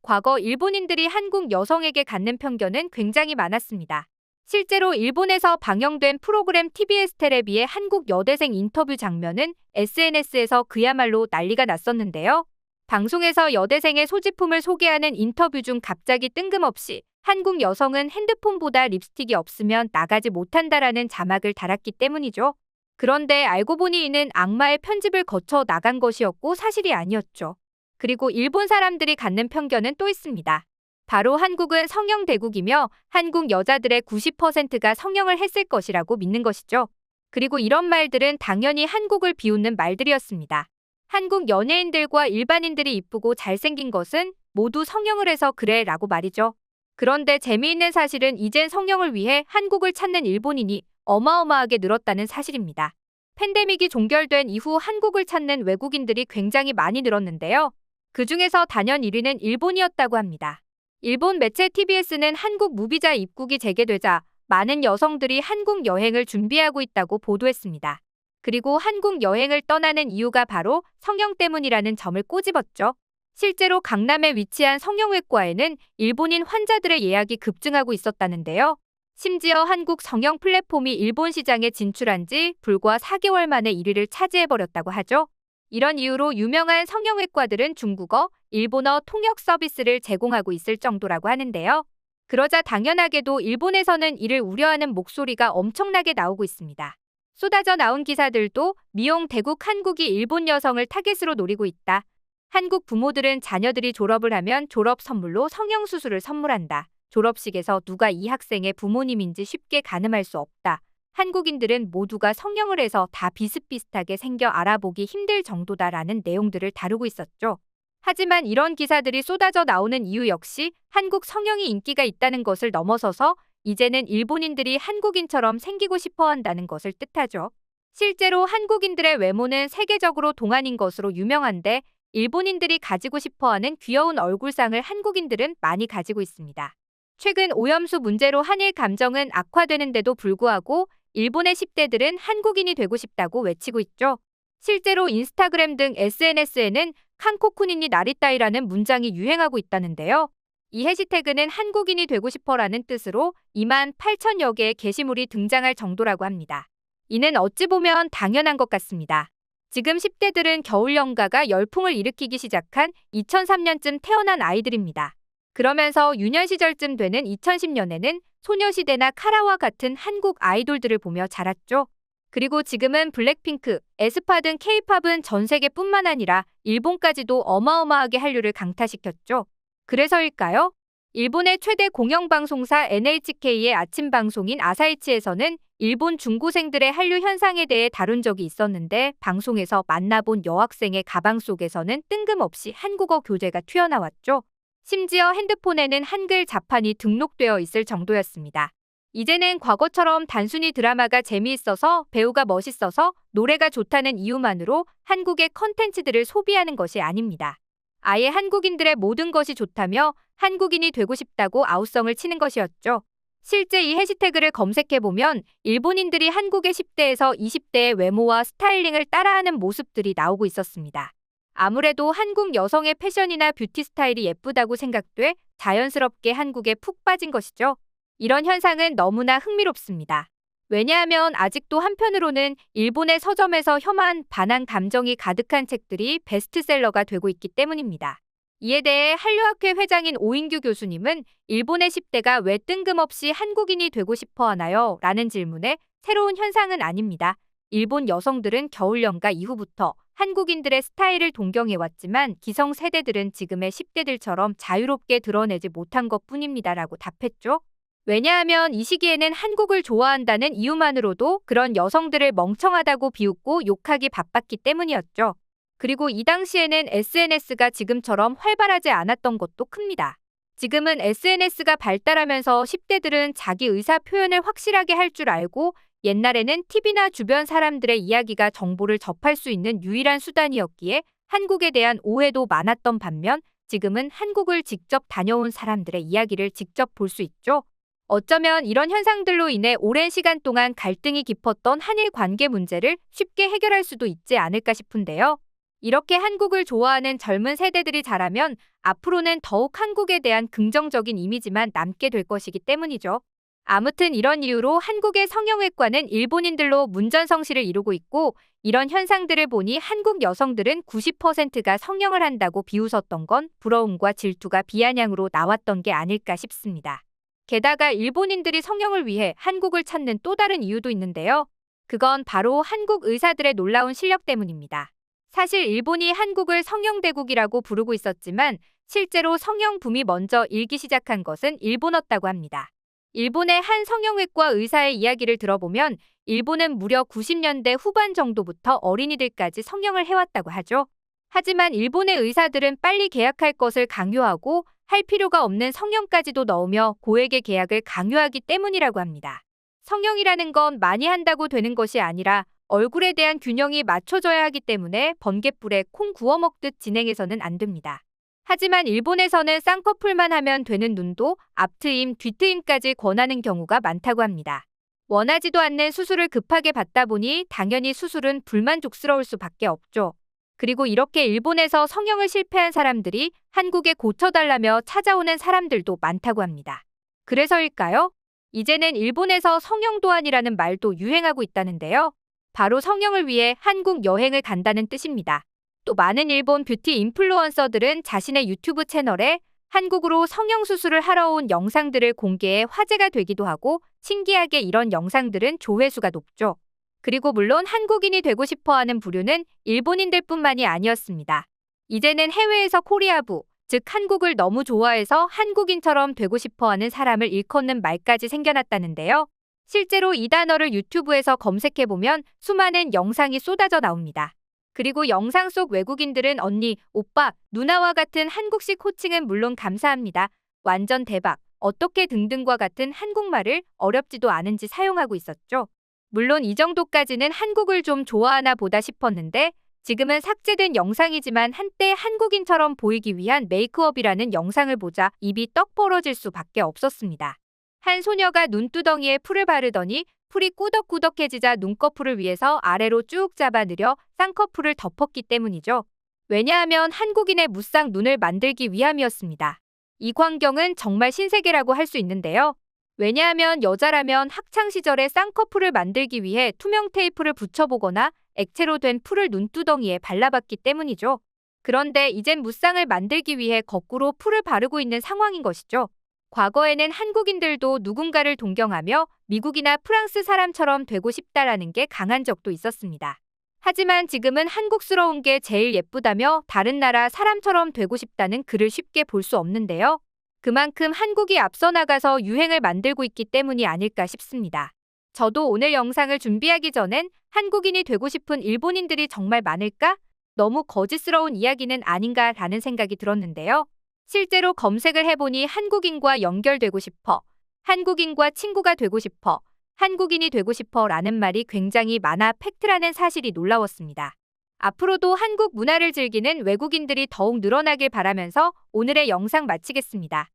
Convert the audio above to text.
과거 일본인들이 한국 여성에게 갖는 편견은 굉장히 많았습니다. 실제로 일본에서 방영된 프로그램 TBS 텔레비의 한국 여대생 인터뷰 장면은 SNS에서 그야말로 난리가 났었는데요. 방송에서 여대생의 소지품을 소개하는 인터뷰 중 갑자기 뜬금없이 한국 여성은 핸드폰보다 립스틱이 없으면 나가지 못한다라는 자막을 달았기 때문이죠. 그런데 알고 보니 이는 악마의 편집을 거쳐 나간 것이었고 사실이 아니었죠. 그리고 일본 사람들이 갖는 편견은 또 있습니다. 바로 한국은 성형 대국이며 한국 여자들의 90%가 성형을 했을 것이라고 믿는 것이죠. 그리고 이런 말들은 당연히 한국을 비웃는 말들이었습니다. 한국 연예인들과 일반인들이 이쁘고 잘생긴 것은 모두 성형을 해서 그래 라고 말이죠. 그런데 재미있는 사실은 이젠 성형을 위해 한국을 찾는 일본인이 어마어마하게 늘었다는 사실입니다. 팬데믹이 종결된 이후 한국을 찾는 외국인들이 굉장히 많이 늘었는데요. 그중에서 단연 1위는 일본이었다고 합니다. 일본 매체 TBS는 한국 무비자 입국이 재개되자 많은 여성들이 한국 여행을 준비하고 있다고 보도했습니다. 그리고 한국 여행을 떠나는 이유가 바로 성형 때문이라는 점을 꼬집었죠. 실제로 강남에 위치한 성형외과에는 일본인 환자들의 예약이 급증하고 있었다는데요. 심지어 한국 성형 플랫폼이 일본 시장에 진출한 지 불과 4개월 만에 1위를 차지해버렸다고 하죠. 이런 이유로 유명한 성형외과들은 중국어, 일본어 통역 서비스를 제공하고 있을 정도라고 하는데요. 그러자 당연하게도 일본에서는 이를 우려하는 목소리가 엄청나게 나오고 있습니다. 쏟아져 나온 기사들도 미용 대국 한국이 일본 여성을 타겟으로 노리고 있다. 한국 부모들은 자녀들이 졸업을 하면 졸업 선물로 성형수술을 선물한다. 졸업식에서 누가 이 학생의 부모님인지 쉽게 가늠할 수 없다. 한국인들은 모두가 성형을 해서 다 비슷비슷하게 생겨 알아보기 힘들 정도다라는 내용들을 다루고 있었죠. 하지만 이런 기사들이 쏟아져 나오는 이유 역시 한국 성형이 인기가 있다는 것을 넘어서서 이제는 일본인들이 한국인처럼 생기고 싶어 한다는 것을 뜻하죠. 실제로 한국인들의 외모는 세계적으로 동안인 것으로 유명한데 일본인들이 가지고 싶어하는 귀여운 얼굴상을 한국인들은 많이 가지고 있습니다. 최근 오염수 문제로 한일 감정은 악화되는데도 불구하고 일본의 10대들은 한국인이 되고 싶다고 외치고 있죠. 실제로 인스타그램 등 SNS에는 칸코쿠니니 나리따이라는 문장이 유행하고 있다는데요. 이 해시태그는 한국인이 되고 싶어라는 뜻으로 2만 8천여 개의 게시물이 등장할 정도라고 합니다. 이는 어찌 보면 당연한 것 같습니다. 지금 10대들은 겨울연가가 열풍을 일으키기 시작한 2003년쯤 태어난 아이들입니다. 그러면서 유년 시절쯤 되는 2010년에는 소녀시대나 카라와 같은 한국 아이돌들을 보며 자랐죠. 그리고 지금은 블랙핑크, 에스파 등 K-팝은 전 세계뿐만 아니라 일본까지도 어마어마하게 한류를 강타시켰죠. 그래서일까요? 일본의 최대 공영방송사 NHK의 아침 방송인 아사이치에서는 일본 중고생들의 한류 현상에 대해 다룬 적이 있었는데 방송에서 만나본 여학생의 가방 속에서는 뜬금없이 한국어 교재가 튀어나왔죠. 심지어 핸드폰에는 한글 자판이 등록되어 있을 정도였습니다. 이제는 과거처럼 단순히 드라마가 재미있어서 배우가 멋있어서 노래가 좋다는 이유만으로 한국의 컨텐츠들을 소비하는 것이 아닙니다. 아예 한국인들의 모든 것이 좋다며 한국인이 되고 싶다고 아우성을 치는 것이었죠. 실제 이 해시태그를 검색해보면 일본인들이 한국의 10대에서 20대의 외모와 스타일링을 따라하는 모습들이 나오고 있었습니다. 아무래도 한국 여성의 패션이나 뷰티 스타일이 예쁘다고 생각돼 자연스럽게 한국에 푹 빠진 것이죠. 이런 현상은 너무나 흥미롭습니다. 왜냐하면 아직도 한편으로는 일본의 서점에서 혐한, 반한 감정이 가득한 책들이 베스트셀러가 되고 있기 때문입니다. 이에 대해 한류학회 회장인 오인규 교수님은 일본의 10대가 왜 뜬금없이 한국인이 되고 싶어 하나요? 라는 질문에 새로운 현상은 아닙니다. 일본 여성들은 겨울연가 이후부터 한국인들의 스타일을 동경해왔지만 기성세대들은 지금의 10대들처럼 자유롭게 드러내지 못한 것뿐입니다. 라고 답했죠. 왜냐하면 이 시기에는 한국을 좋아한다는 이유만으로도 그런 여성들을 멍청하다고 비웃고 욕하기 바빴기 때문이었죠. 그리고 이 당시에는 SNS가 지금처럼 활발하지 않았던 것도 큽니다. 지금은 SNS가 발달하면서 10대들은 자기 의사 표현을 확실하게 할 줄 알고 옛날에는 TV나 주변 사람들의 이야기가 정보를 접할 수 있는 유일한 수단이었기에 한국에 대한 오해도 많았던 반면 지금은 한국을 직접 다녀온 사람들의 이야기를 직접 볼 수 있죠. 어쩌면 이런 현상들로 인해 오랜 시간 동안 갈등이 깊었던 한일 관계 문제를 쉽게 해결할 수도 있지 않을까 싶은데요. 이렇게 한국을 좋아하는 젊은 세대들이 자라면 앞으로는 더욱 한국에 대한 긍정적인 이미지만 남게 될 것이기 때문이죠. 아무튼 이런 이유로 한국의 성형외과는 일본인들로 문전성시를 이루고 있고, 이런 현상들을 보니 한국 여성들은 90%가 성형을 한다고 비웃었던 건 부러움과 질투가 비아냥으로 나왔던 게 아닐까 싶습니다. 게다가 일본인들이 성형을 위해 한국을 찾는 또 다른 이유도 있는데요. 그건 바로 한국 의사들의 놀라운 실력 때문입니다. 사실 일본이 한국을 성형대국이라고 부르고 있었지만 실제로 성형 붐이 먼저 일기 시작한 것은 일본어였다고 합니다. 일본의 한 성형외과 의사의 이야기를 들어보면 일본은 무려 90년대 후반 정도부터 어린이들까지 성형을 해왔다고 하죠. 하지만 일본의 의사들은 빨리 계약할 것을 강요하고 할 필요가 없는 성형까지도 넣으며 고액의 계약을 강요하기 때문이라고 합니다. 성형이라는 건 많이 한다고 되는 것이 아니라 얼굴에 대한 균형이 맞춰져야 하기 때문에 번갯불에 콩 구워 먹듯 진행해서는 안 됩니다. 하지만 일본에서는 쌍꺼풀만 하면 되는 눈도 앞트임, 뒤트임까지 권하는 경우가 많다고 합니다. 원하지도 않는 수술을 급하게 받다 보니 당연히 수술은 불만족스러울 수밖에 없죠. 그리고 이렇게 일본에서 성형을 실패한 사람들이 한국에 고쳐달라며 찾아오는 사람들도 많다고 합니다. 그래서일까요? 이제는 일본에서 성형도안이라는 말도 유행하고 있다는데요. 바로 성형을 위해 한국 여행을 간다는 뜻입니다. 또 많은 일본 뷰티 인플루언서들은 자신의 유튜브 채널에 한국으로 성형수술을 하러 온 영상들을 공개해 화제가 되기도 하고, 신기하게 이런 영상들은 조회수가 높죠. 그리고 물론 한국인이 되고 싶어하는 부류는 일본인들뿐만이 아니었습니다. 이제는 해외에서 코리아부, 즉 한국을 너무 좋아해서 한국인처럼 되고 싶어하는 사람을 일컫는 말까지 생겨났다는데요. 실제로 이 단어를 유튜브에서 검색해보면 수많은 영상이 쏟아져 나옵니다. 그리고 영상 속 외국인들은 언니, 오빠, 누나와 같은 한국식 호칭은 물론 감사합니다. 완전 대박, 어떻게 등등과 같은 한국말을 어렵지도 않은지 사용하고 있었죠. 물론 이 정도까지는 한국을 좀 좋아하나 보다 싶었는데 지금은 삭제된 영상이지만 한때 한국인처럼 보이기 위한 메이크업이라는 영상을 보자 입이 떡 벌어질 수밖에 없었습니다. 한 소녀가 눈두덩이에 풀을 바르더니 풀이 꾸덕꾸덕해지자 눈꺼풀을 위해서 아래로 쭉 잡아 늘여 쌍꺼풀을 덮었기 때문이죠. 왜냐하면 한국인의 무쌍 눈을 만들기 위함이었습니다. 이 광경은 정말 신세계라고 할 수 있는데요. 왜냐하면 여자라면 학창시절에 쌍꺼풀을 만들기 위해 투명 테이프를 붙여보거나 액체로 된 풀을 눈두덩이에 발라봤기 때문이죠. 그런데 이젠 무쌍을 만들기 위해 거꾸로 풀을 바르고 있는 상황인 것이죠. 과거에는 한국인들도 누군가를 동경하며 미국이나 프랑스 사람처럼 되고 싶다라는 게 강한 적도 있었습니다. 하지만 지금은 한국스러운 게 제일 예쁘다며 다른 나라 사람처럼 되고 싶다는 글을 쉽게 볼 수 없는데요. 그만큼 한국이 앞서 나가서 유행을 만들고 있기 때문이 아닐까 싶습니다. 저도 오늘 영상을 준비하기 전엔 한국인이 되고 싶은 일본인들이 정말 많을까? 너무 거짓스러운 이야기는 아닌가라는 생각이 들었는데요. 실제로 검색을 해보니 한국인과 연결되고 싶어, 한국인과 친구가 되고 싶어, 한국인이 되고 싶어 라는 말이 굉장히 많아 팩트라는 사실이 놀라웠습니다. 앞으로도 한국 문화를 즐기는 외국인들이 더욱 늘어나길 바라면서 오늘의 영상 마치겠습니다.